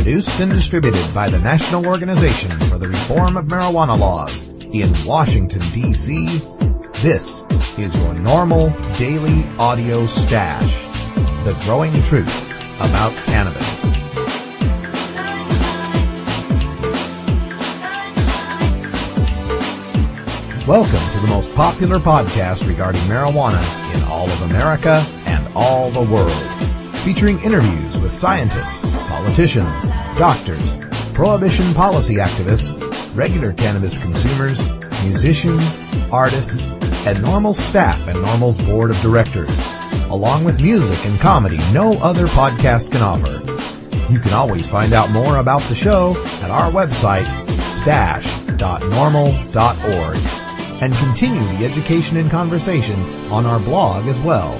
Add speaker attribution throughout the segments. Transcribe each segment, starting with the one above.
Speaker 1: Produced and distributed by the National Organization for the Reform of Marijuana Laws in Washington, D.C., this is your NORML Daily Audio Stash, the growing truth about cannabis. Welcome to the most popular podcast regarding marijuana in all of America and all the world, featuring interviews with scientists, politicians, doctors, prohibition policy activists, regular cannabis consumers, musicians, artists, and NORML staff and NORML's board of directors, along with music and comedy no other podcast can offer. You can always find out more about the show at our website, stash.norml.org, and continue the education and conversation on our blog as well.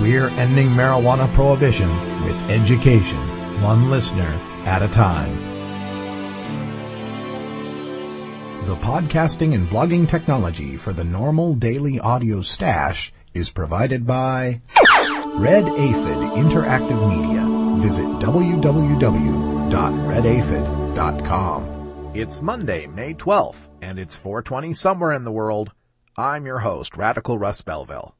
Speaker 1: We're ending marijuana prohibition with education, one listener at a time. The podcasting and blogging technology for the NORML Daily Audio Stash is provided by Red Aphid Interactive Media. Visit www.redaphid.com. It's Monday, May 12th, and it's 4:20 somewhere in the world. I'm your host, Radical Russ Belville.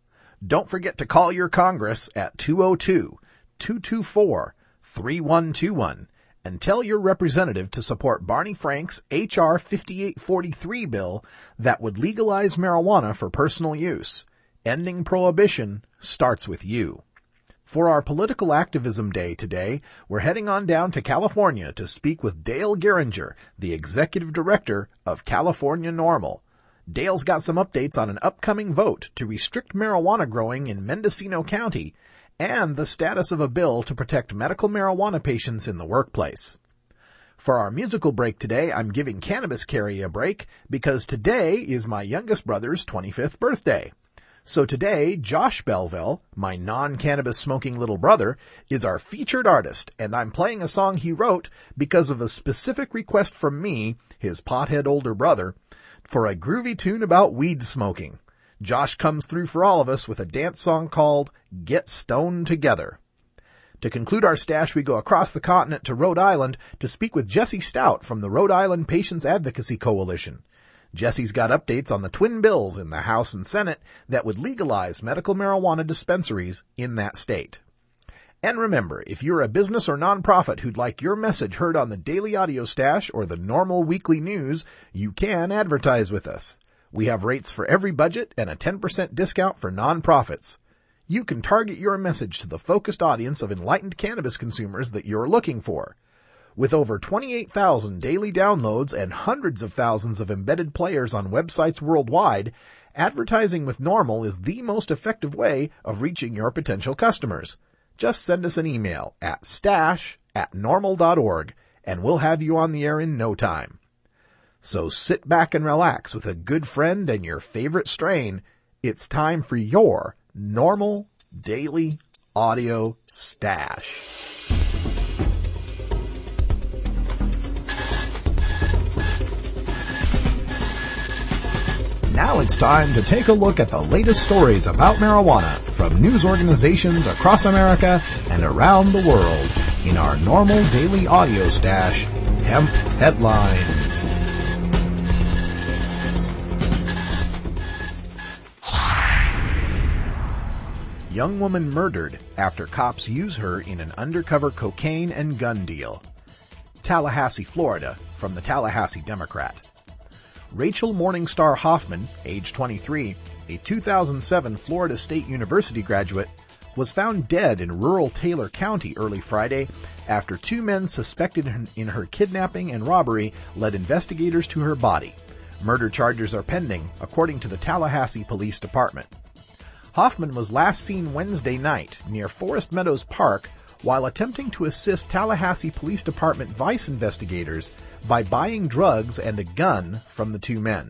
Speaker 1: Don't forget to call your Congress at 202-224-3121 and tell your representative to support Barney Frank's H.R. 5843 bill that would legalize marijuana for personal use. Ending prohibition starts with you. For our political activism day today, we're heading on down to California to speak with Dale Geringer, the executive director of California NORML. Dale's got some updates on an upcoming vote to restrict marijuana growing in Mendocino County and the status of a bill to protect medical marijuana patients in the workplace. For our musical break today, I'm giving Cannabis Carry a break because today is my youngest brother's 25th birthday. So today, Josh Belville, my non-cannabis smoking little brother, is our featured artist, and I'm playing a song he wrote because of a specific request from me, his pothead older brother, for a groovy tune about weed smoking. Josh comes through for all of us with a dance song called Get Stoned Together. To conclude our stash, we go across the continent to Rhode Island to speak with Jesse Stout from the Rhode Island Patients Advocacy Coalition. Jesse's got updates on the twin bills in the House and Senate that would legalize medical marijuana dispensaries in that state. And remember, if you're a business or nonprofit who'd like your message heard on the Daily Audio Stash or the NORML Weekly News, you can advertise with us. We have rates for every budget and a 10% discount for nonprofits. You can target your message to the focused audience of enlightened cannabis consumers that you're looking for. With over 28,000 daily downloads and hundreds of thousands of embedded players on websites worldwide, advertising with NORML is the most effective way of reaching your potential customers. Just send us an email at stash@norml.org and we'll have you on the air in no time. So sit back and relax with a good friend and your favorite strain. It's time for your NORML Daily Audio Stash. Now it's time to take a look at the latest stories about marijuana from news organizations across America and around the world in our NORML Daily Audio Stash, Hemp Headlines. Young woman murdered after cops use her in an undercover cocaine and gun deal. Tallahassee, Florida, from the Tallahassee Democrat. Rachel Morningstar Hoffman, age 23, a 2007 Florida State University graduate, was found dead in rural Taylor County early Friday after two men suspected in her kidnapping and robbery led investigators to her body. Murder charges are pending, according to the Tallahassee Police Department. Hoffman was last seen Wednesday night near Forest Meadows Park while attempting to assist Tallahassee Police Department vice investigators by buying drugs and a gun from the two men.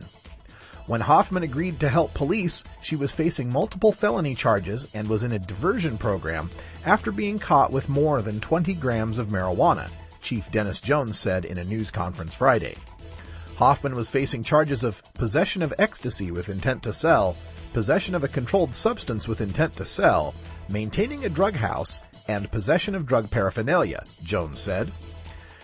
Speaker 1: When Hoffman agreed to help police, she was facing multiple felony charges and was in a diversion program after being caught with more than 20 grams of marijuana, Chief Dennis Jones said in a news conference Friday. Hoffman was facing charges of possession of ecstasy with intent to sell, possession of a controlled substance with intent to sell, maintaining a drug house, and possession of drug paraphernalia, Jones said.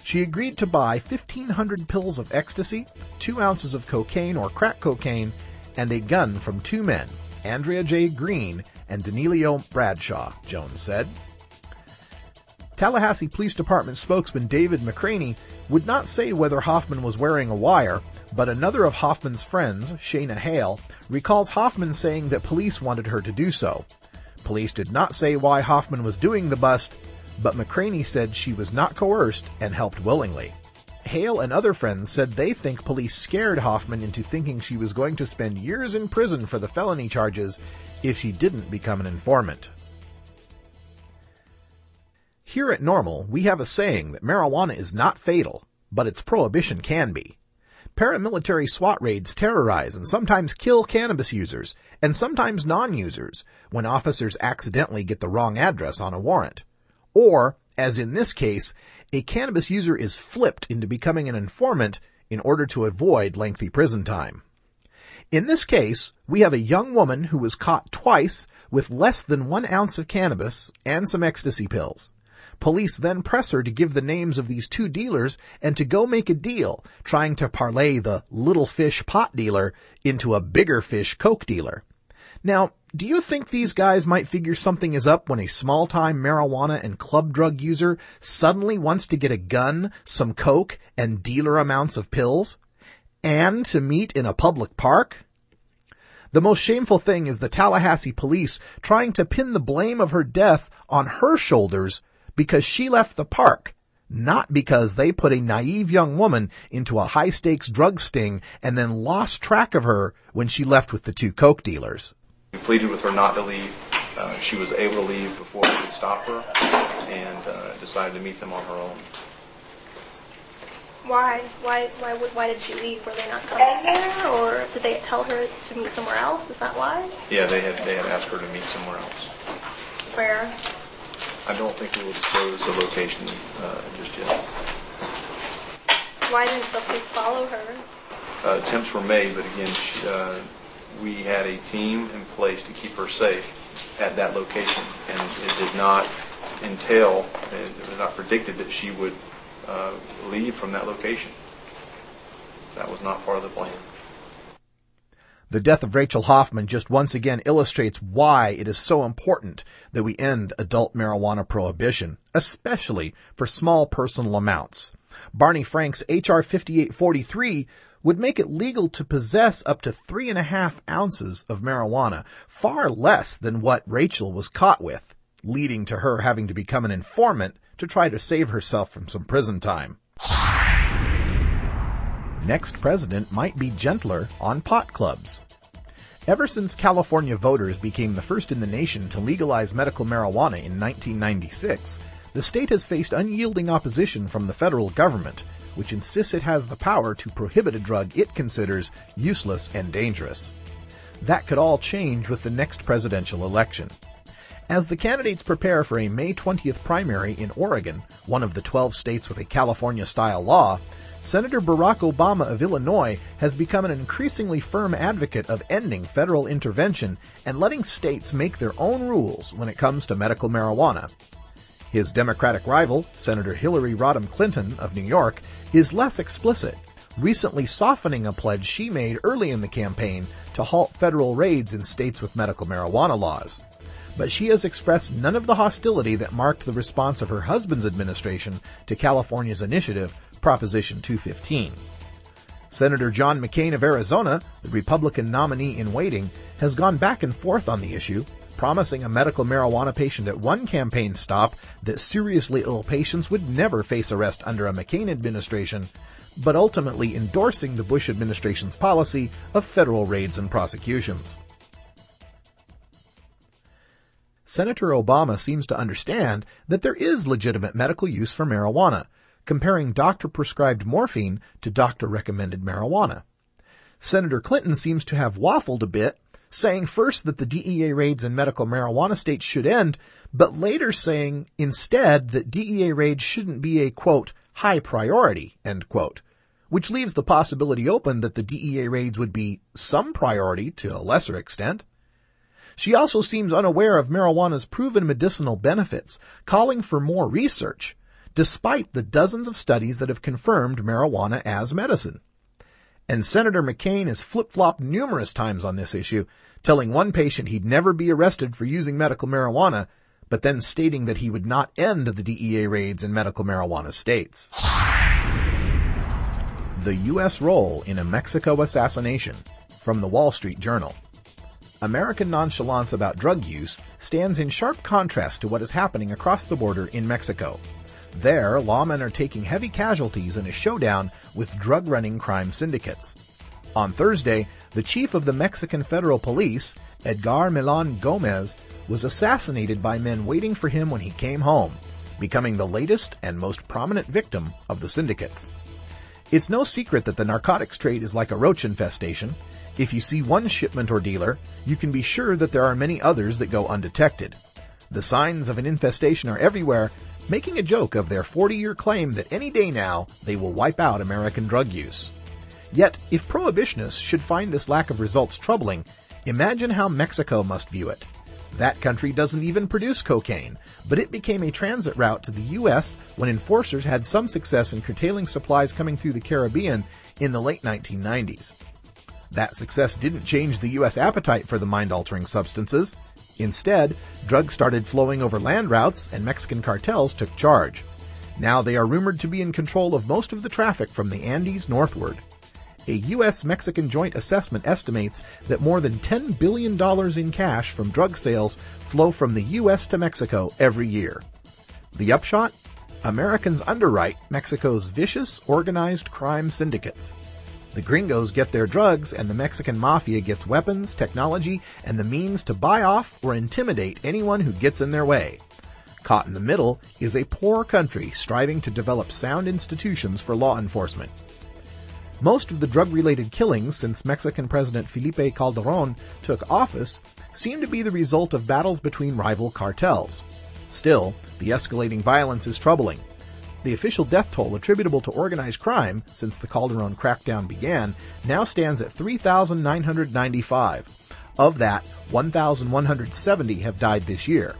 Speaker 1: She agreed to buy 1,500 pills of ecstasy, 2 ounces of cocaine or crack cocaine, and a gun from 2 men, Andrea J. Green and Danilo Bradshaw, Jones said. Tallahassee Police Department spokesman David McCraney would not say whether Hoffman was wearing a wire, but another of Hoffman's friends, Shayna Hale, recalls Hoffman saying that police wanted her to do so. Police did not say why Hoffman was doing the bust, but McCraney said she was not coerced and helped willingly. Hale and other friends said they think police scared Hoffman into thinking she was going to spend years in prison for the felony charges if she didn't become an informant. Here at NORML, we have a saying that marijuana is not fatal, but its prohibition can be. Paramilitary SWAT raids terrorize and sometimes kill cannabis users, and sometimes non-users, when officers accidentally get the wrong address on a warrant. Or, as in this case, a cannabis user is flipped into becoming an informant in order to avoid lengthy prison time. In this case, we have a young woman who was caught twice with less than 1 ounce of cannabis and some ecstasy pills. Police then press her to give the names of these 2 dealers and to go make a deal, trying to parlay the little fish pot dealer into a bigger fish coke dealer. Now, do you think these guys might figure something is up when a small-time marijuana and club drug user suddenly wants to get a gun, some coke, and dealer amounts of pills? And to meet in a public park? The most shameful thing is the Tallahassee police trying to pin the blame of her death on her shoulders because she left the park, not because they put a naive young woman into a high-stakes drug sting and then lost track of her when she left with the 2 coke dealers.
Speaker 2: We pleaded with her not to leave. She was able to leave before we could stop her, and decided to meet them on her own.
Speaker 3: Why? Why did she leave? Were they not coming there, or did they tell her to meet somewhere else? Is that why?
Speaker 2: Yeah, they had asked her to meet somewhere else.
Speaker 3: Where?
Speaker 2: I don't think we will disclose the location just yet.
Speaker 3: Why didn't the police follow her?
Speaker 2: Attempts were made, but again, we had a team in place to keep her safe at that location, and it did not entail, it was not predicted that she would leave from that location. That was not part of the plan.
Speaker 1: The death of Rachel Hoffman just once again illustrates why it is so important that we end adult marijuana prohibition, especially for small personal amounts. Barney Frank's H.R. 5843 would make it legal to possess up to 3.5 ounces of marijuana, far less than what Rachel was caught with, leading to her having to become an informant to try to save herself from some prison time. Next president might be gentler on pot clubs. Ever since California voters became the first in the nation to legalize medical marijuana in 1996, the state has faced unyielding opposition from the federal government, which insists it has the power to prohibit a drug it considers useless and dangerous. That could all change with the next presidential election. As the candidates prepare for a May 20th primary in Oregon, one of the 12 states with a California-style law, Senator Barack Obama of Illinois has become an increasingly firm advocate of ending federal intervention and letting states make their own rules when it comes to medical marijuana. His Democratic rival, Senator Hillary Rodham Clinton of New York, is less explicit, recently softening a pledge she made early in the campaign to halt federal raids in states with medical marijuana laws. But she has expressed none of the hostility that marked the response of her husband's administration to California's initiative, Proposition 215. Senator John McCain of Arizona, the Republican nominee in waiting, has gone back and forth on the issue, promising a medical marijuana patient at one campaign stop that seriously ill patients would never face arrest under a McCain administration, but ultimately endorsing the Bush administration's policy of federal raids and prosecutions. Senator Obama seems to understand that there is legitimate medical use for marijuana, comparing doctor-prescribed morphine to doctor-recommended marijuana. Senator Clinton seems to have waffled a bit, saying first that the DEA raids in medical marijuana states should end, but later saying instead that DEA raids shouldn't be a, quote, high priority, end quote, which leaves the possibility open that the DEA raids would be some priority to a lesser extent. She also seems unaware of marijuana's proven medicinal benefits, calling for more research, despite the dozens of studies that have confirmed marijuana as medicine. And Senator McCain has flip-flopped numerous times on this issue, telling one patient he'd never be arrested for using medical marijuana, but then stating that he would not end the DEA raids in medical marijuana states. The U.S. role in a Mexico assassination, from the Wall Street Journal. American nonchalance about drug use stands in sharp contrast to what is happening across the border in Mexico. There, lawmen are taking heavy casualties in a showdown with drug-running crime syndicates. On Thursday, the chief of the Mexican Federal Police, Edgar Millan Gomez, was assassinated by men waiting for him when he came home, becoming the latest and most prominent victim of the syndicates. It's no secret that the narcotics trade is like a roach infestation. If you see one shipment or dealer, you can be sure that there are many others that go undetected. The signs of an infestation are everywhere, making a joke of their 40-year claim that any day now they will wipe out American drug use. Yet, if prohibitionists should find this lack of results troubling, imagine how Mexico must view it. That country doesn't even produce cocaine, but it became a transit route to the U.S. when enforcers had some success in curtailing supplies coming through the Caribbean in the late 1990s. That success didn't change the U.S. appetite for the mind-altering substances. Instead, drugs started flowing over land routes and Mexican cartels took charge. Now they are rumored to be in control of most of the traffic from the Andes northward. A U.S.-Mexican joint assessment estimates that more than $10 billion in cash from drug sales flow from the U.S. to Mexico every year. The upshot? Americans underwrite Mexico's vicious, organized crime syndicates. The gringos get their drugs, and the Mexican mafia gets weapons, technology, and the means to buy off or intimidate anyone who gets in their way. Caught in the middle is a poor country striving to develop sound institutions for law enforcement. Most of the drug-related killings since Mexican President Felipe Calderón took office seem to be the result of battles between rival cartels. Still, the escalating violence is troubling. The official death toll attributable to organized crime since the Calderón crackdown began now stands at 3,995. Of that, 1,170 have died this year.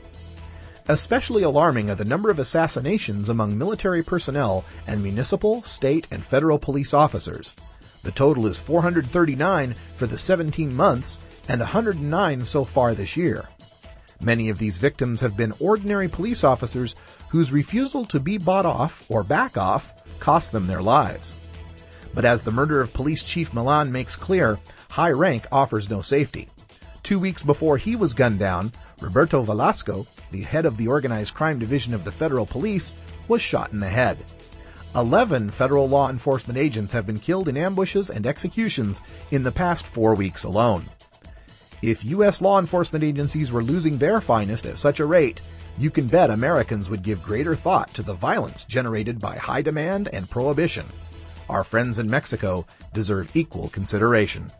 Speaker 1: Especially alarming are the number of assassinations among military personnel and municipal, state, and federal police officers. The total is 439 for the 17 months and 109 so far this year. Many of these victims have been ordinary police officers whose refusal to be bought off or back off cost them their lives. But as the murder of Police Chief Millan makes clear, high rank offers no safety. 2 weeks before he was gunned down, Roberto Velasco, the head of the Organized Crime Division of the Federal Police, was shot in the head. 11 federal law enforcement agents have been killed in ambushes and executions in the past 4 weeks alone. If U.S. law enforcement agencies were losing their finest at such a rate, you can bet Americans would give greater thought to the violence generated by high demand and prohibition. Our friends in Mexico deserve equal consideration.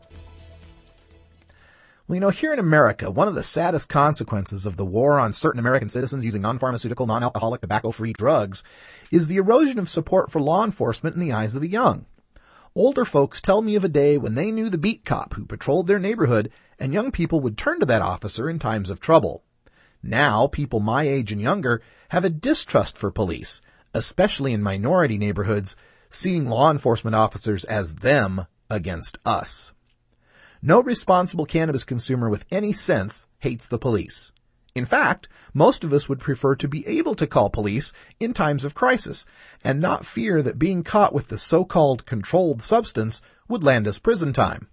Speaker 1: Well, here in America, one of the saddest consequences of the war on certain American citizens using non-pharmaceutical, non-alcoholic, tobacco-free drugs is the erosion of support for law enforcement in the eyes of the young. Older folks tell me of a day when they knew the beat cop who patrolled their neighborhood, and young people would turn to that officer in times of trouble. Now, people my age and younger have a distrust for police, especially in minority neighborhoods, seeing law enforcement officers as them against us. No responsible cannabis consumer with any sense hates the police. In fact, most of us would prefer to be able to call police in times of crisis and not fear that being caught with the so-called controlled substance would land us prison time.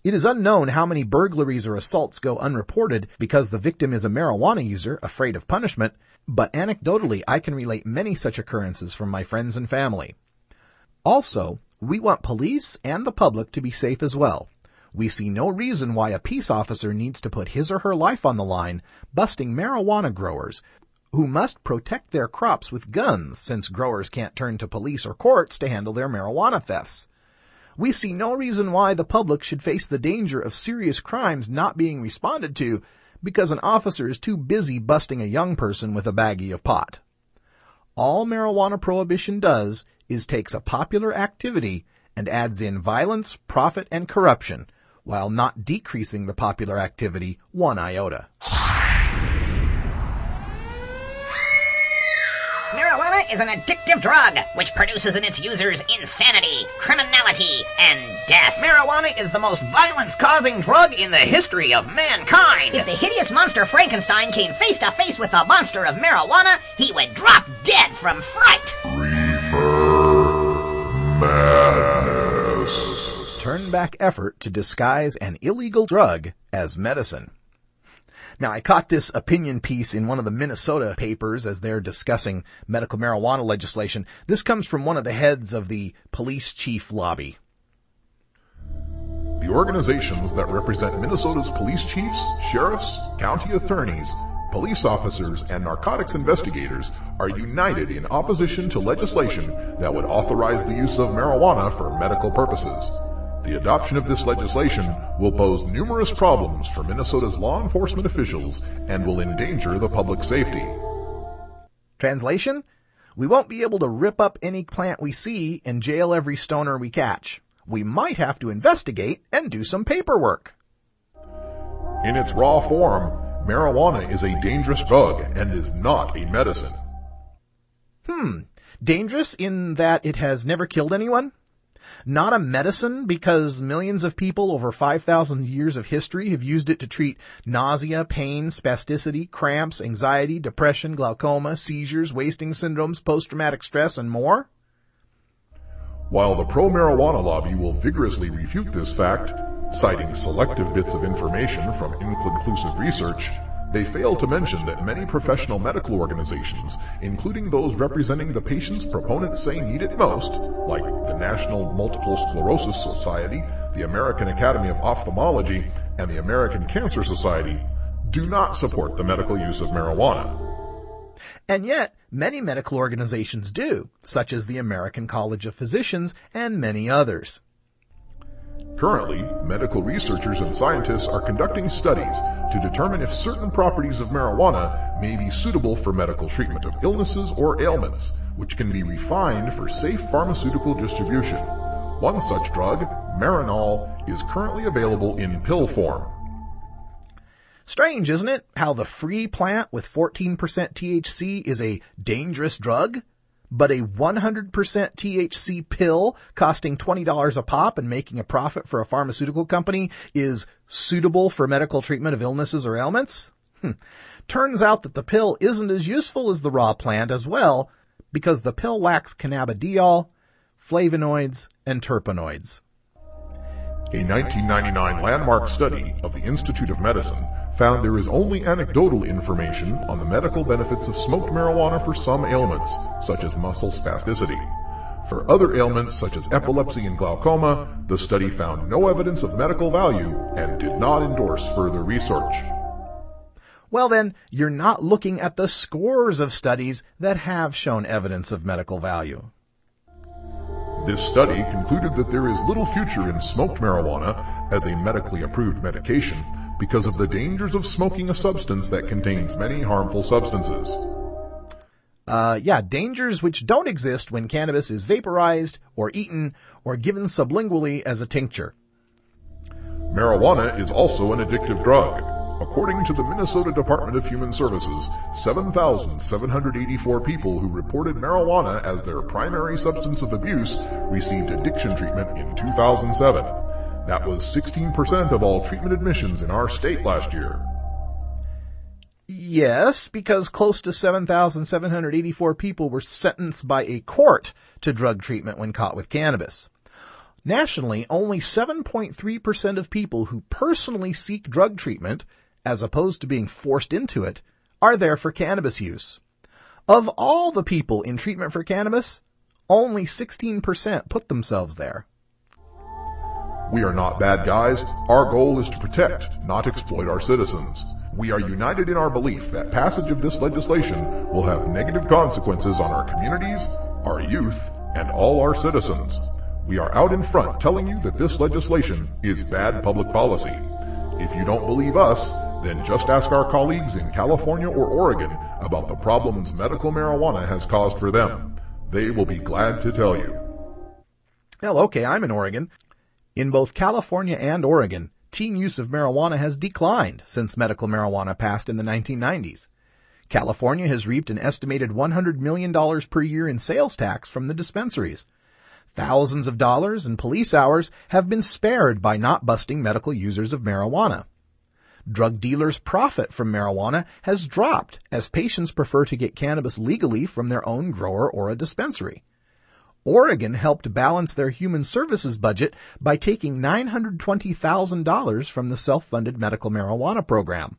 Speaker 1: It is unknown how many burglaries or assaults go unreported because the victim is a marijuana user afraid of punishment, but anecdotally I can relate many such occurrences from my friends and family. Also, we want police and the public to be safe as well. We see no reason why a peace officer needs to put his or her life on the line busting marijuana growers who must protect their crops with guns since growers can't turn to police or courts to handle their marijuana thefts. We see no reason why the public should face the danger of serious crimes not being responded to because an officer is too busy busting a young person with a baggie of pot. All marijuana prohibition does is takes a popular activity and adds in violence, profit, and corruption, while not decreasing the popular activity one iota.
Speaker 4: Marijuana is an addictive drug which produces in its users insanity, criminality, and death.
Speaker 5: Marijuana is the most violence-causing drug in the history of mankind.
Speaker 4: If the hideous monster Frankenstein came face to face with the monster of marijuana, he would drop dead from fright.
Speaker 1: Madness. Turn back effort to disguise an illegal drug as medicine. Now, I caught this opinion piece in one of the Minnesota papers as they're discussing medical marijuana legislation. This comes from one of the heads of the police chief lobby.
Speaker 6: The organizations that represent Minnesota's police chiefs, sheriffs, county attorneys, police officers, and narcotics investigators are united in opposition to legislation that would authorize the use of marijuana for medical purposes. The adoption of this legislation will pose numerous problems for Minnesota's law enforcement officials and will endanger the public safety.
Speaker 1: Translation? We won't be able to rip up any plant we see and jail every stoner we catch. We might have to investigate and do some paperwork.
Speaker 6: In its raw form, marijuana is a dangerous drug and is not a medicine.
Speaker 1: Dangerous in that it has never killed anyone? Not a medicine because millions of people over 5,000 years of history have used it to treat nausea, pain, spasticity, cramps, anxiety, depression, glaucoma, seizures, wasting syndromes, post-traumatic stress, and more?
Speaker 6: While the pro-marijuana lobby will vigorously refute this fact, citing selective bits of information from inconclusive research, they fail to mention that many professional medical organizations, including those representing the patients proponents say need it most, like the National Multiple Sclerosis Society, the American Academy of Ophthalmology, and the American Cancer Society, do not support the medical use of marijuana.
Speaker 1: And yet, many medical organizations do, such as the American College of Physicians and many others.
Speaker 6: Currently, medical researchers and scientists are conducting studies to determine if certain properties of marijuana may be suitable for medical treatment of illnesses or ailments, which can be refined for safe pharmaceutical distribution. One such drug, Marinol, is currently available in pill form.
Speaker 1: Strange, isn't it, how the free plant with 14% THC is a dangerous drug? But a 100% THC pill costing $20 a pop and making a profit for a pharmaceutical company is suitable for medical treatment of illnesses or ailments? Turns out that the pill isn't as useful as the raw plant as well, because the pill lacks cannabidiol, flavonoids, and terpenoids.
Speaker 6: A 1999 landmark study of the Institute of Medicine found there is only anecdotal information on the medical benefits of smoked marijuana for some ailments, such as muscle spasticity. For other ailments, such as epilepsy and glaucoma, the study found no evidence of medical value and did not endorse further research.
Speaker 1: Well then, you're not looking at the scores of studies that have shown evidence of medical value.
Speaker 6: This study concluded that there is little future in smoked marijuana as a medically approved medication because of the dangers of smoking a substance that contains many harmful substances.
Speaker 1: Dangers which don't exist when cannabis is vaporized or eaten or given sublingually as a tincture.
Speaker 6: Marijuana is also an addictive drug. According to the Minnesota Department of Human Services, 7,784 people who reported marijuana as their primary substance of abuse received addiction treatment in 2007. That was 16% of all treatment admissions in our state last year.
Speaker 1: Yes, because close to 7,784 people were sentenced by a court to drug treatment when caught with cannabis. Nationally, only 7.3% of people who personally seek drug treatment, as opposed to being forced into it, are there for cannabis use. Of all the people in treatment for cannabis, only 16% put themselves there.
Speaker 6: We are not bad guys. Our goal is to protect, not exploit our citizens. We are united in our belief that passage of this legislation will have negative consequences on our communities, our youth, and all our citizens. We are out in front telling you that this legislation is bad public policy. If you don't believe us, then just ask our colleagues in California or Oregon about the problems medical marijuana has caused for them. They will be glad to tell you.
Speaker 1: Well, okay, I'm in Oregon. In both California and Oregon, teen use of marijuana has declined since medical marijuana passed in the 1990s. California has reaped an estimated $100 million per year in sales tax from the dispensaries. Thousands of dollars in police hours have been spared by not busting medical users of marijuana. Drug dealers' profit from marijuana has dropped as patients prefer to get cannabis legally from their own grower or a dispensary. Oregon helped balance their human services budget by taking $920,000 from the self-funded medical marijuana program.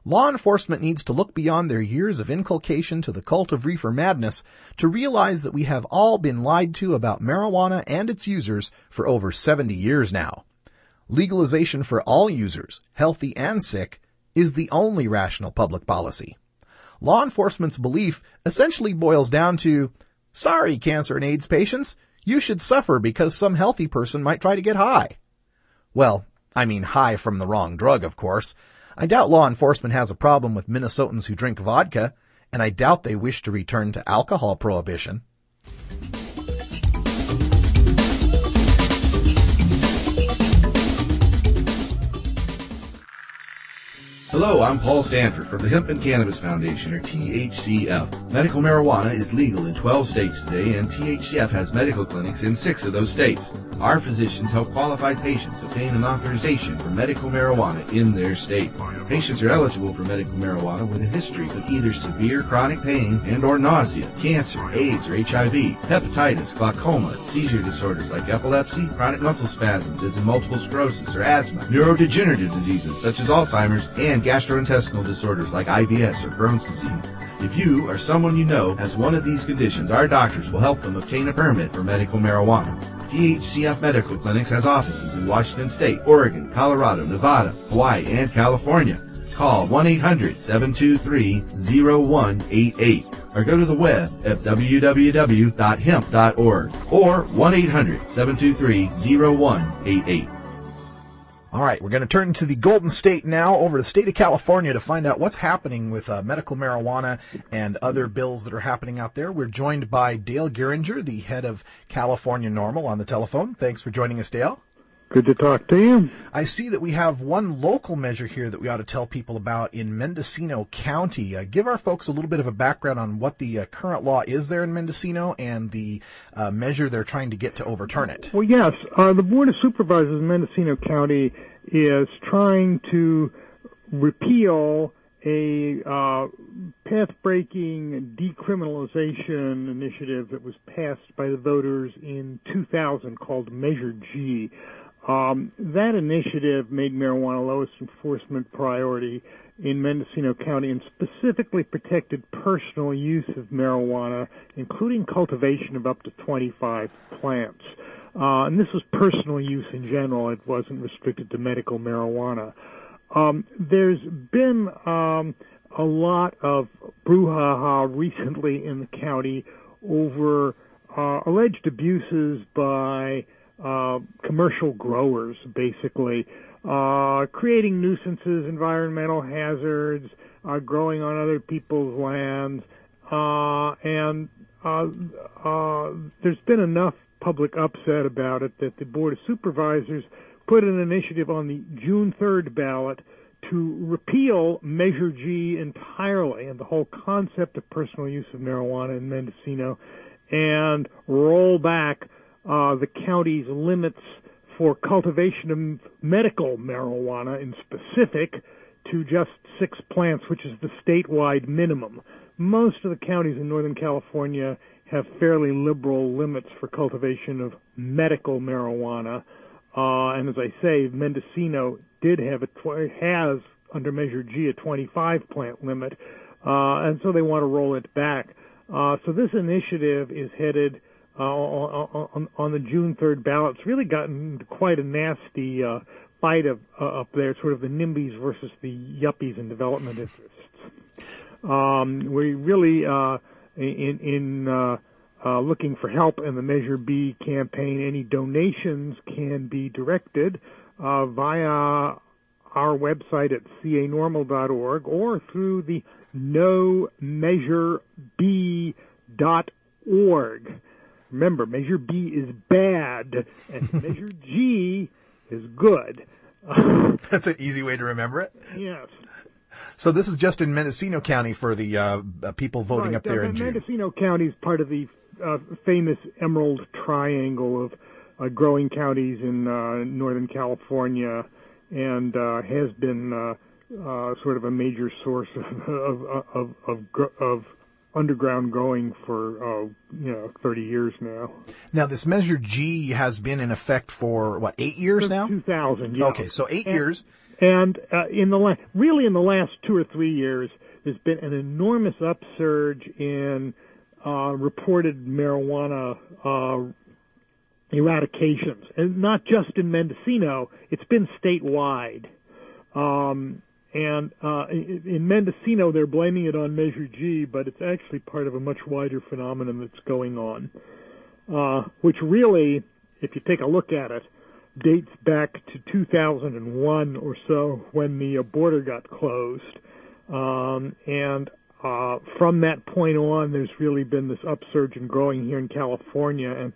Speaker 1: Law enforcement needs to look beyond their years of inculcation to the cult of reefer madness to realize that we have all been lied to about marijuana and its users for over 70 years now. Legalization for all users, healthy and sick, is the only rational public policy. Law enforcement's belief essentially boils down to, sorry, cancer and AIDS patients, you should suffer because some healthy person might try to get high. Well, I mean high from the wrong drug, of course. I doubt law enforcement has a problem with Minnesotans who drink vodka, and I doubt they wish to return to alcohol prohibition.
Speaker 7: Hello, I'm Paul Stanford from the Hemp and Cannabis Foundation, or THCF. Medical marijuana is legal in 12 states today, and THCF has medical clinics in 6 of those states. Our physicians help qualified patients obtain an authorization for medical marijuana in their state. Patients are eligible for medical marijuana with a history of either severe chronic pain and or nausea, cancer, AIDS or HIV, hepatitis, glaucoma, seizure disorders like epilepsy, chronic muscle spasms as in multiple sclerosis or asthma, neurodegenerative diseases such as Alzheimer's, and gastrointestinal disorders like IBS or Crohn's disease. If you or someone you know has one of these conditions, our doctors will help them obtain a permit for medical marijuana. THCF Medical Clinics has offices in Washington State, Oregon, Colorado, Nevada, Hawaii, and California. Call 1-800-723-0188 or go to the web at www.hemp.org or 1-800-723-0188.
Speaker 1: All right, we're going to turn to the Golden State now, over to the state of California, to find out what's happening with medical marijuana and other bills that are happening out there. We're joined by Dale Geringer, the head of California NORML, on the telephone. Thanks for joining us, Dale.
Speaker 8: Good to talk to you.
Speaker 1: I see that we have one local measure here that we ought to tell people about in Mendocino County. Give our folks a little bit of a background on what the current law is there in Mendocino and the measure they're trying to get to overturn it.
Speaker 8: Well, yes. The Board of Supervisors in Mendocino County is trying to repeal a path-breaking decriminalization initiative that was passed by the voters in 2000 called Measure G. That initiative made marijuana lowest enforcement priority in Mendocino County and specifically protected personal use of marijuana, including cultivation of up to 25 plants. And this was personal use in general. It wasn't restricted to medical marijuana. There's been a lot of brouhaha recently in the county over alleged abuses by commercial growers, basically, creating nuisances, environmental hazards, growing on other people's lands, and there's been enough public upset about it that the Board of Supervisors put an initiative on the June 3rd ballot to repeal Measure G entirely and the whole concept of personal use of marijuana in Mendocino and roll back the county's limits for cultivation of medical marijuana in specific to just 6 plants, which is the statewide minimum. Most of the counties in Northern California have fairly liberal limits for cultivation of medical marijuana. And as I say, Mendocino did have has under Measure G a 25 plant limit, and so they want to roll it back. So this initiative is headed on the June 3rd ballot. It's really gotten quite a nasty fight up there, sort of the NIMBYs versus the yuppies and development interests. We really looking for help in the Measure B campaign. Any donations can be directed via our website at canormal.org or through the nomeasureb.org. Remember, Measure B is bad, and Measure G is good.
Speaker 1: That's an easy way to remember it.
Speaker 8: Yes.
Speaker 1: So this is just in Mendocino County for the people voting
Speaker 8: right.
Speaker 1: up there in June.
Speaker 8: Mendocino County is part of the famous Emerald Triangle of growing counties in Northern California, and has been sort of a major source of underground growing for 30 years now.
Speaker 1: Now, this Measure G has been in effect for, 8 years now?
Speaker 8: 2000, yeah.
Speaker 1: Okay, so 8 years.
Speaker 8: And in the last 2 or 3 years, there's been an enormous upsurge in reported marijuana eradications, and not just in Mendocino. It's been statewide. And in Mendocino, they're blaming it on Measure G, but it's actually part of a much wider phenomenon that's going on, which really, if you take a look at it, dates back to 2001 or so when the border got closed. And from that point on, there's really been this upsurge in growing here in California. And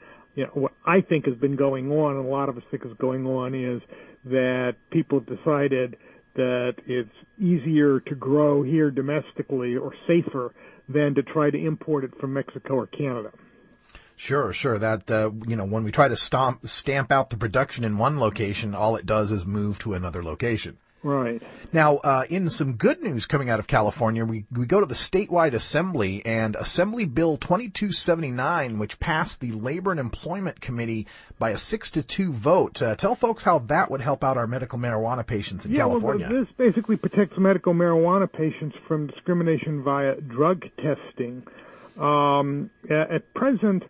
Speaker 8: what I think has been going on, and a lot of us think is going on, is that people have decided that it's easier to grow here domestically or safer than to try to import it from Mexico or Canada.
Speaker 1: Sure. That, when we try to stamp out the production in one location, all it does is move to another location.
Speaker 8: Right.
Speaker 1: Now, in some good news coming out of California, we go to the statewide assembly, and Assembly Bill 2279, which passed the Labor and Employment Committee by a 6-2 vote. Tell folks how that would help out our medical marijuana patients in California.
Speaker 8: Well, this basically protects medical marijuana patients from discrimination via drug testing. At present,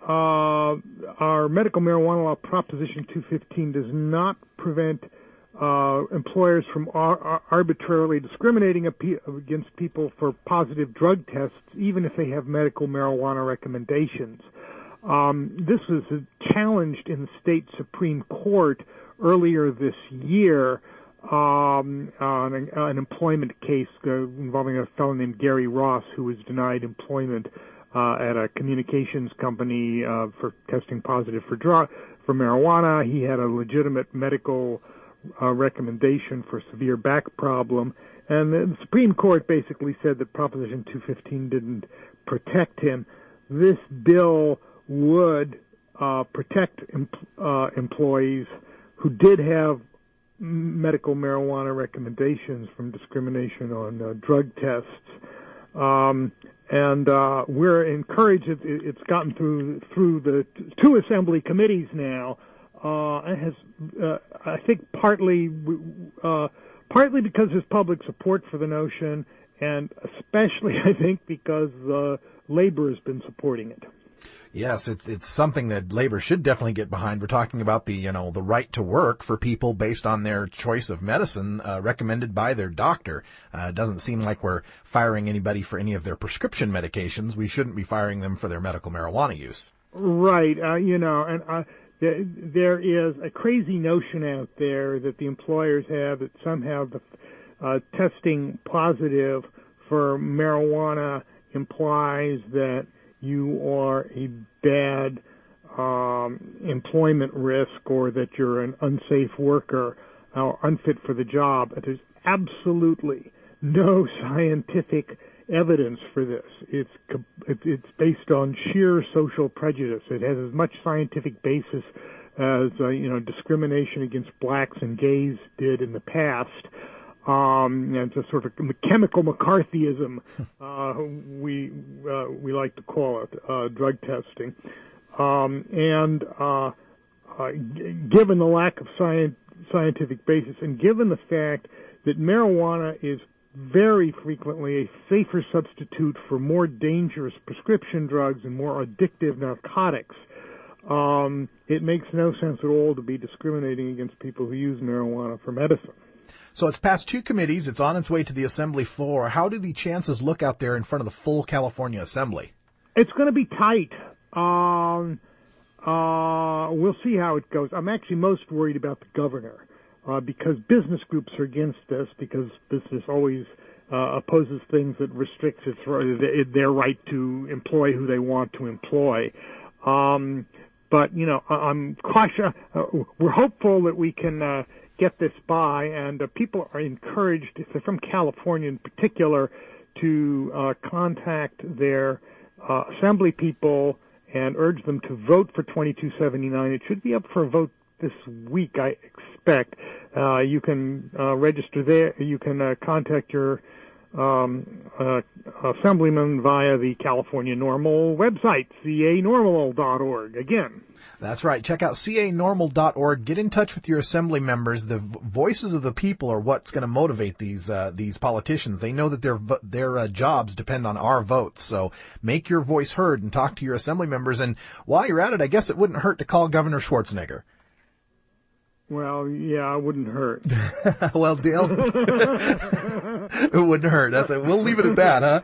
Speaker 8: our medical marijuana law, Proposition 215, does not prevent employers from arbitrarily discriminating against people for positive drug tests, even if they have medical marijuana recommendations. This was challenged in the state Supreme Court earlier this year on an employment case involving a fellow named Gary Ross, who was denied employment at a communications company for testing positive for marijuana. He had a legitimate medical recommendation for severe back problem, and the Supreme Court basically said that Proposition 215 didn't protect him. This bill would protect employees who did have medical marijuana recommendations from discrimination on drug tests. And we're encouraged. It's gotten through the 2 assembly committees now. It has, I think, partly because there's public support for the notion, and especially, I think, because labor has been supporting it.
Speaker 1: Yes, it's something that labor should definitely get behind. We're talking about the right to work for people based on their choice of medicine recommended by their doctor. It doesn't seem like we're firing anybody for any of their prescription medications. We shouldn't be firing them for their medical marijuana use.
Speaker 8: Right. There is a crazy notion out there that the employers have that somehow the testing positive for marijuana implies that you are a bad employment risk, or that you're an unsafe worker or unfit for the job. There's absolutely no scientific evidence for this. It's based on sheer social prejudice. It has as much scientific basis as discrimination against blacks and gays did in the past. And it's a sort of chemical McCarthyism, we like to call it, drug testing. Given the lack of scientific basis, and given the fact that marijuana is very frequently a safer substitute for more dangerous prescription drugs and more addictive narcotics, it makes no sense at all to be discriminating against people who use marijuana for medicine.
Speaker 1: So it's passed 2 committees. It's on its way to the Assembly floor. How do the chances look out there in front of the full California Assembly?
Speaker 8: It's going to be tight. We'll see how it goes. I'm actually most worried about the governor, because business groups are against this, because business always opposes things that restricts their right to employ who they want to employ. But, I'm cautious. We're hopeful that we can get this by, and people are encouraged, if they're from California in particular, to contact their assembly people and urge them to vote for 2279. It should be up for a vote this week, I expect. You can register there. You can contact your assemblyman via the California NORML website, canormal.org. Again.
Speaker 1: That's right. Check out canormal.org. Get in touch with your assembly members. The voices of the people are what's going to motivate these politicians. They know that their jobs depend on our votes. So make your voice heard and talk to your assembly members. And while you're at it, I guess it wouldn't hurt to call Governor Schwarzenegger.
Speaker 8: Well, yeah, it wouldn't hurt.
Speaker 1: Well, Dale, it wouldn't hurt. That's it. We'll leave it at that, huh?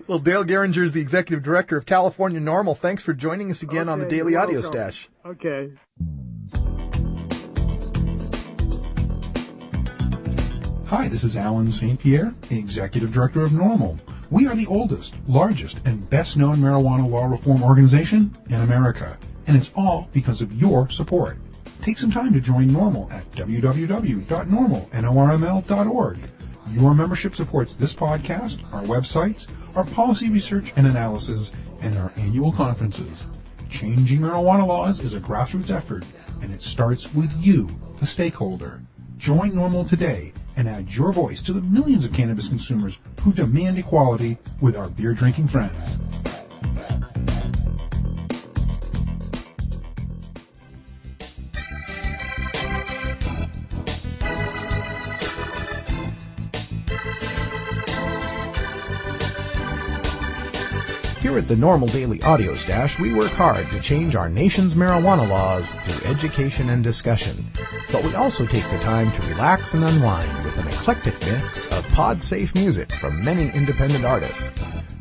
Speaker 1: Well, Dale Geringer is the Executive Director of California NORML. Thanks for joining us again on the Daily Audio Stash.
Speaker 8: Okay.
Speaker 9: Hi, this is Alan St. Pierre, the Executive Director of NORML. We are the oldest, largest, and best-known marijuana law reform organization in America, and it's all because of your support. Take some time to join NORML at www.norml.org. Your membership supports this podcast, our websites, our policy research and analysis, and our annual conferences. Changing marijuana laws is a grassroots effort, and it starts with you, the stakeholder. Join NORML today and add your voice to the millions of cannabis consumers who demand equality with our beer-drinking friends.
Speaker 1: Here at the NORML Daily Audio Stash, we work hard to change our nation's marijuana laws through education and discussion. But we also take the time to relax and unwind with an eclectic mix of pod-safe music from many independent artists.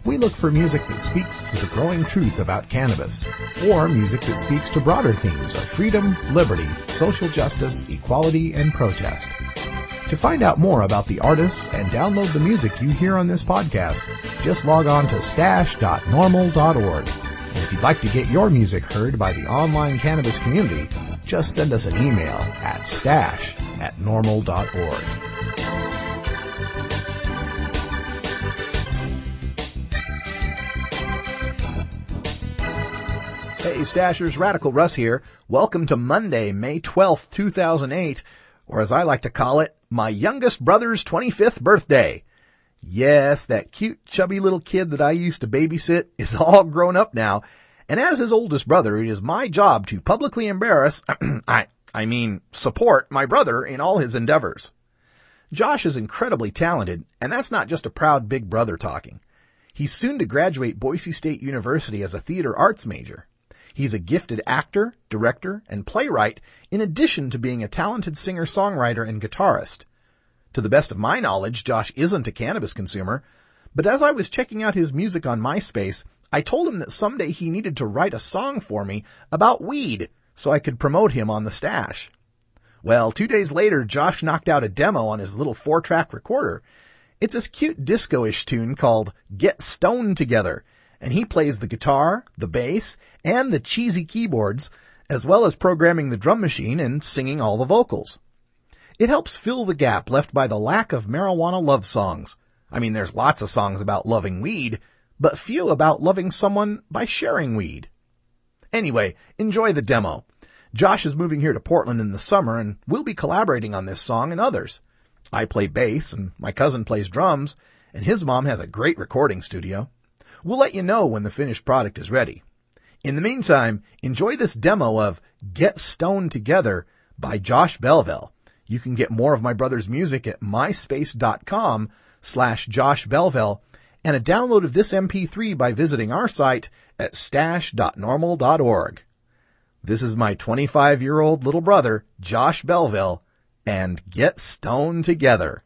Speaker 1: We look for music that speaks to the growing truth about cannabis, or music that speaks to broader themes of freedom, liberty, social justice, equality, and protest. To find out more about the artists and download the music you hear on this podcast, just log on to stash.normal.org. And if you'd like to get your music heard by the online cannabis community, just send us an email at stash@normal.org. Hey Stashers, Radical Russ here. Welcome to Monday, May 12th, 2008, or as I like to call it, my youngest brother's 25th birthday. Yes, that cute, chubby little kid that I used to babysit is all grown up now, and as his oldest brother, it is my job to publicly embarrass, support my brother in all his endeavors. Josh is incredibly talented, and that's not just a proud big brother talking. He's soon to graduate Boise State University as a theater arts major. He's a gifted actor, director, and playwright, in addition to being a talented singer-songwriter and guitarist. To the best of my knowledge, Josh isn't a cannabis consumer, but as I was checking out his music on MySpace, I told him that someday he needed to write a song for me about weed so I could promote him on the stash. Well, 2 days later, Josh knocked out a demo on his little 4-track recorder. It's this cute disco-ish tune called Get Stoned Together, and he plays the guitar, the bass, and the cheesy keyboards, as well as programming the drum machine and singing all the vocals. It helps fill the gap left by the lack of marijuana love songs. I mean, there's lots of songs about loving weed, but few about loving someone by sharing weed. Anyway, enjoy the demo. Josh is moving here to Portland in the summer, and we'll be collaborating on this song and others. I play bass, and my cousin plays drums, and his mom has a great recording studio. We'll let you know when the finished product is ready. In the meantime, enjoy this demo of Get Stoned Together by Josh Belleville. You can get more of my brother's music at myspace.com/Josh Belleville and a download of this MP3 by visiting our site at stash.normal.org. This is my 25-year-old little brother, Josh Belleville, and Get Stoned Together.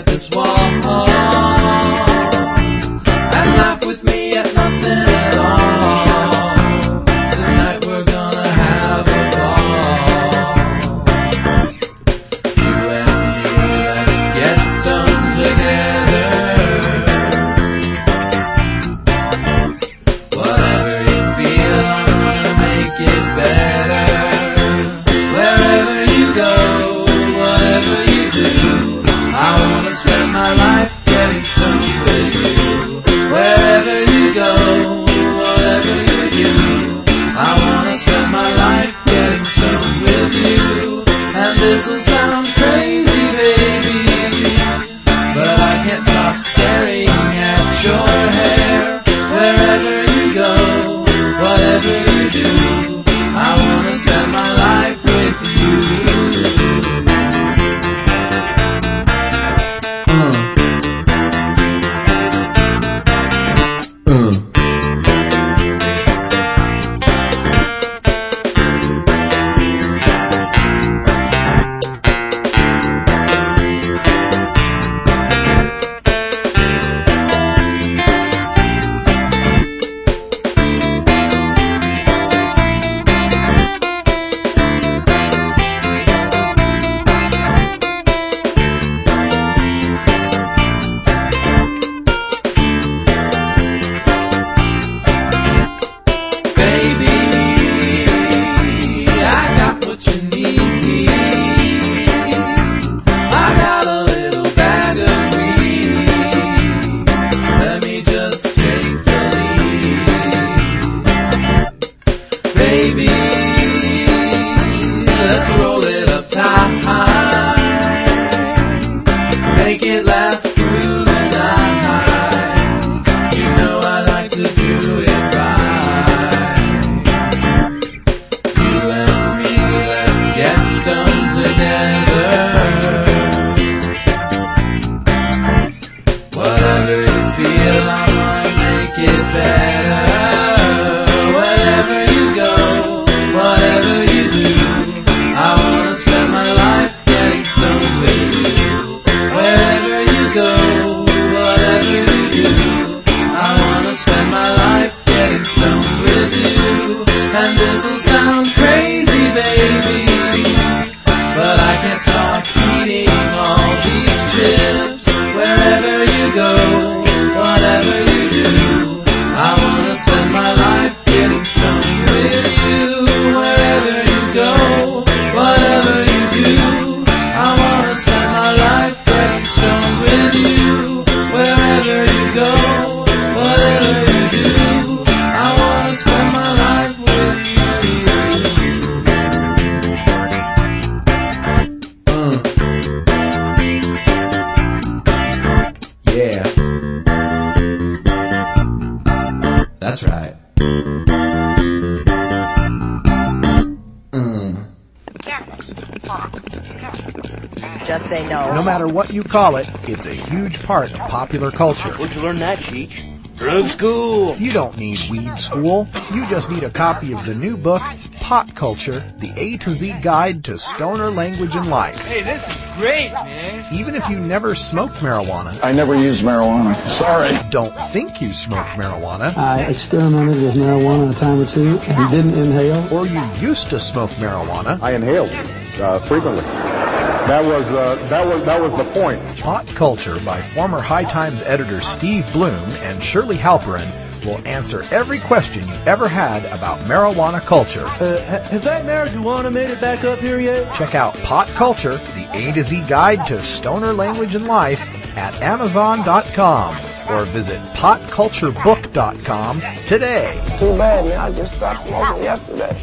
Speaker 10: at this wall and laugh with me at nothing at all. Tonight we're gonna have a ball. You and me, let's get stoned together. Whatever you feel, I'm gonna make it better. Wherever you go, whatever you do, I wanna spend my life getting stoned with you. Wherever you go, whatever you do, I wanna spend my life getting stoned with you. And this'll sound crazy, baby, but I can't stop staring at your hair. Wherever you go, whatever you do, I wanna spend my life with you. Make it last through the night. You know I like to do it right. You and me, let's get stoned together. Whatever you feel, I wanna make it better. Wherever you go, whatever you do, I wanna spend my life getting stoned with you. Wherever you go, whatever you do, I wanna spend my life getting stoned with you. And this'll sound crazy, baby, but I can't stop eating all these chips. Wherever you go, whatever you do, I wanna spend my life getting stoned with you. Wherever you go, whatever you do, I wanna spend my life getting stoned with you. Wherever you go, whatever you do, I wanna spend my life with you. Yeah. That's right.
Speaker 11: Just say no.
Speaker 1: No matter what you call it, it's a huge part of popular culture.
Speaker 12: Where'd you learn that, Cheech? Drug school.
Speaker 1: You don't need weed school. You just need a copy of the new book, Pot Culture, the A to Z Guide to Stoner Language and Life.
Speaker 12: Hey, this is great, man.
Speaker 1: Even if you never smoked marijuana.
Speaker 13: I never used marijuana. Sorry.
Speaker 1: Don't think you smoked marijuana.
Speaker 14: I experimented with marijuana a time or two and didn't inhale.
Speaker 1: Or you used to smoke marijuana.
Speaker 15: I inhaled frequently. That was the point.
Speaker 1: Pot Culture by former High Times editor Steve Bloom and Shirley Halperin will answer every question you ever had about marijuana culture.
Speaker 12: Has that marijuana made it back up here yet?
Speaker 1: Check out Pot Culture, the A to Z Guide to Stoner Language and Life at Amazon.com or visit potculturebook.com today.
Speaker 16: Too bad, man. I just stopped smoking yesterday.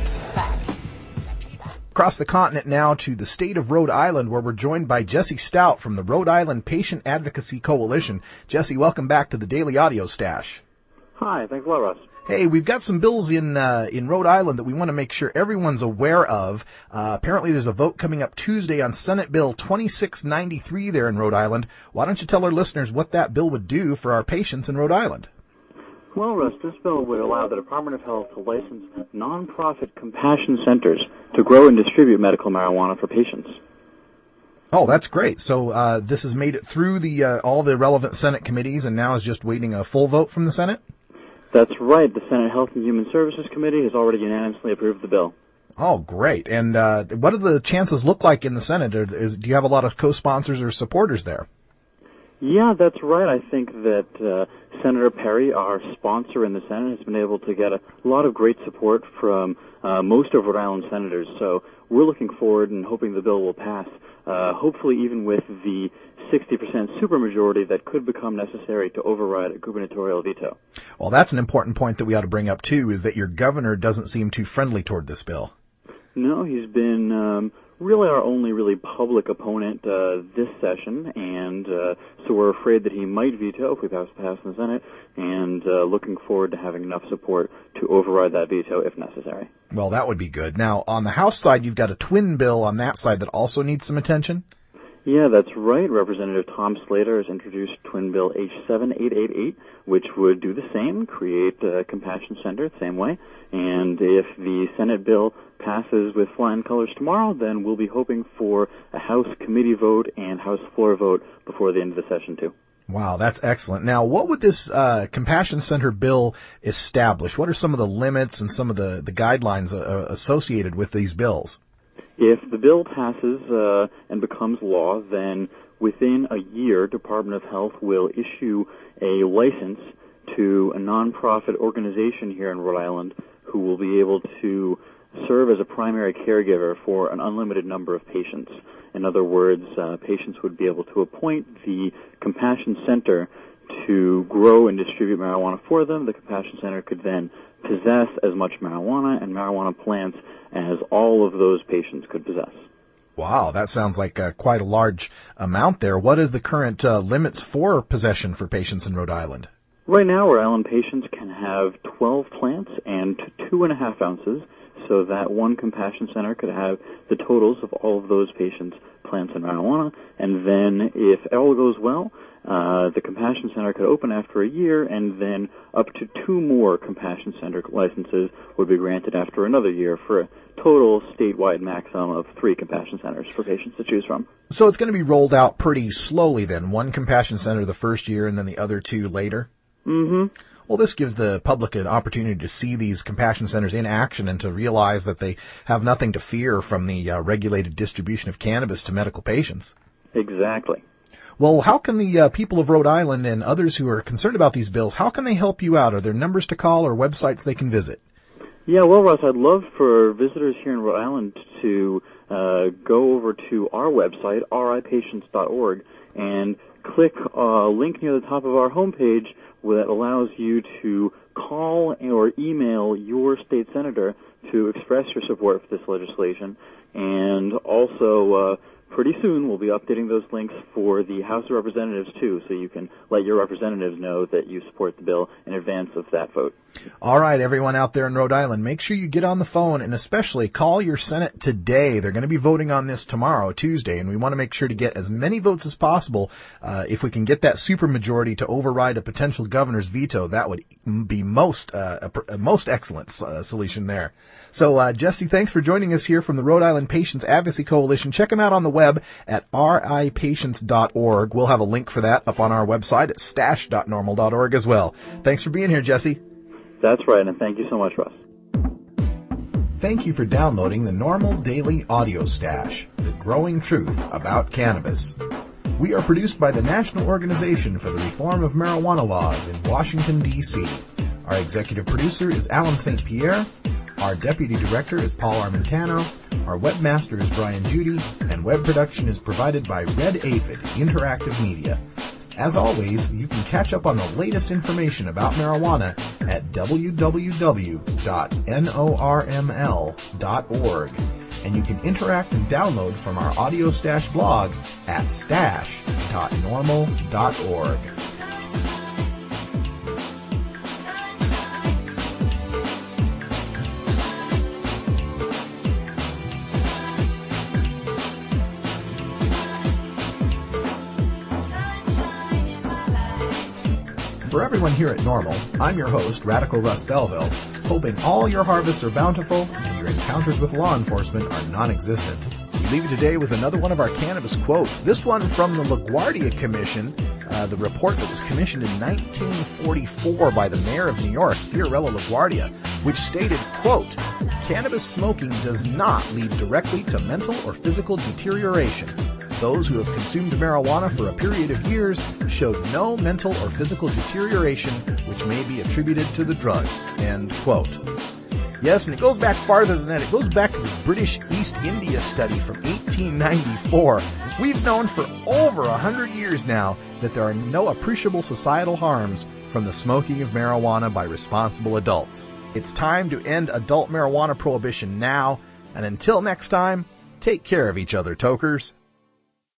Speaker 1: Across the continent now to the state of Rhode Island, where we're joined by Jesse Stout from the Rhode Island Patient Advocacy Coalition. Jesse, welcome back to the Daily Audio Stash.
Speaker 17: Hi, thanks a lot, Russ.
Speaker 1: Hey, we've got some bills in Rhode Island that we want to make sure everyone's aware of. Apparently there's a vote coming up Tuesday on Senate Bill 2693 there in Rhode Island. Why don't you tell our listeners what that bill would do for our patients in Rhode Island?
Speaker 17: Well, Russ, this bill would allow the Department of Health to license nonprofit compassion centers to grow and distribute medical marijuana for patients.
Speaker 1: Oh, that's great. So this has made it through the all the relevant Senate committees and now is just waiting a full vote from the Senate?
Speaker 17: That's right. The Senate Health and Human Services Committee has already unanimously approved the bill.
Speaker 1: Oh, great. And what do the chances look like in the Senate? Do you have a lot of co-sponsors or supporters there?
Speaker 17: Yeah, that's right. I think that Senator Perry, our sponsor in the Senate, has been able to get a lot of great support from most of Rhode Island senators. So we're looking forward and hoping the bill will pass, hopefully even with the 60% supermajority that could become necessary to override a gubernatorial veto.
Speaker 1: Well, that's an important point that we ought to bring up, too, is that your governor doesn't seem too friendly toward this bill.
Speaker 17: No, he's been really our only really public opponent this session, and so we're afraid that he might veto if we pass in the Senate, and looking forward to having enough support to override that veto if necessary.
Speaker 1: Well, that would be good. Now, on the House side, you've got a twin bill on that side that also needs some attention?
Speaker 17: Yeah, that's right. Representative Tom Slater has introduced Twin Bill H7888, which would do the same, create a compassion center the same way. And if the Senate bill passes with flying colors tomorrow, then we'll be hoping for a House committee vote and House floor vote before the end of the session, too.
Speaker 1: Wow, that's excellent. Now, what would this compassion center bill establish? What are some of the limits and some of the guidelines associated with these bills?
Speaker 17: If the bill passes and becomes law, then within a year, Department of Health will issue a license to a nonprofit organization here in Rhode Island who will be able to serve as a primary caregiver for an unlimited number of patients. In other words, patients would be able to appoint the Compassion Center to grow and distribute marijuana for them. The Compassion Center could then possess as much marijuana and marijuana plants as all of those patients could possess.
Speaker 1: Wow, that sounds like quite a large amount there. What are the current limits for possession for patients in Rhode Island?
Speaker 17: Right now, Rhode Island patients can have 12 plants and 2.5 ounces, so that one compassion center could have the totals of all of those patients' plants and marijuana. And then, if all goes well, the compassion center could open after a year, and then up to 2 more compassion center licenses would be granted after another year for a total statewide maximum of 3 compassion centers for patients to choose from.
Speaker 1: So it's going to be rolled out pretty slowly then, one compassion center the first year and then the other 2 later?
Speaker 17: Mm-hmm.
Speaker 1: Well, this gives the public an opportunity to see these compassion centers in action and to realize that they have nothing to fear from the regulated distribution of cannabis to medical patients.
Speaker 17: Exactly.
Speaker 1: Well, how can the people of Rhode Island and others who are concerned about these bills, how can they help you out? Are there numbers to call or websites they can visit?
Speaker 17: Yeah, well, Russ, I'd love for visitors here in Rhode Island to go over to our website, ripatients.org, and click a link near the top of our homepage that allows you to call or email your state senator to express your support for this legislation. And also, pretty soon we'll be updating those links for the House of Representatives, too, so you can let your representatives know that you support the bill in advance of that vote.
Speaker 1: All right, everyone out there in Rhode Island, make sure you get on the phone and especially call your Senate today. They're going to be voting on this tomorrow, Tuesday, and we want to make sure to get as many votes as possible. If we can get that supermajority to override a potential governor's veto, that would be a most excellent solution there. So, Jesse, thanks for joining us here from the Rhode Island Patients Advocacy Coalition. Check them out on the web at ripatients.org. We'll have a link for that up on our website at stash.normal.org as well. Thanks for being here, Jesse.
Speaker 17: That's right, and thank you so much, Russ.
Speaker 1: Thank you for downloading the NORML Daily Audio Stash, the growing truth about cannabis. We are produced by the National Organization for the Reform of Marijuana Laws in Washington, D.C. Our executive producer is Alan St. Pierre. Our deputy director is Paul Armentano. Our webmaster is Brian Judy, and web production is provided by Red Aphid Interactive Media. As always, you can catch up on the latest information about marijuana at www.norml.org, and you can interact and download from our Audio Stash blog at stash.normal.org. For everyone here at NORML, I'm your host, Radical Russ Belville, hoping all your harvests are bountiful and your encounters with law enforcement are non-existent. leave you today with another one of our cannabis quotes. This one from the LaGuardia Commission, the report that was commissioned in 1944 by the mayor of New York, Fiorello LaGuardia, which stated, quote, "Cannabis smoking does not lead directly to mental or physical deterioration. Those who have consumed marijuana for a period of years showed no mental or physical deterioration which may be attributed to the drug," end quote. Yes, and it goes back farther than that. It goes back to the British East India study from 1894. We've known for over 100 years now that there are no appreciable societal harms from the smoking of marijuana by responsible adults. It's time to end adult marijuana prohibition now, and until next time, take care of each other, tokers.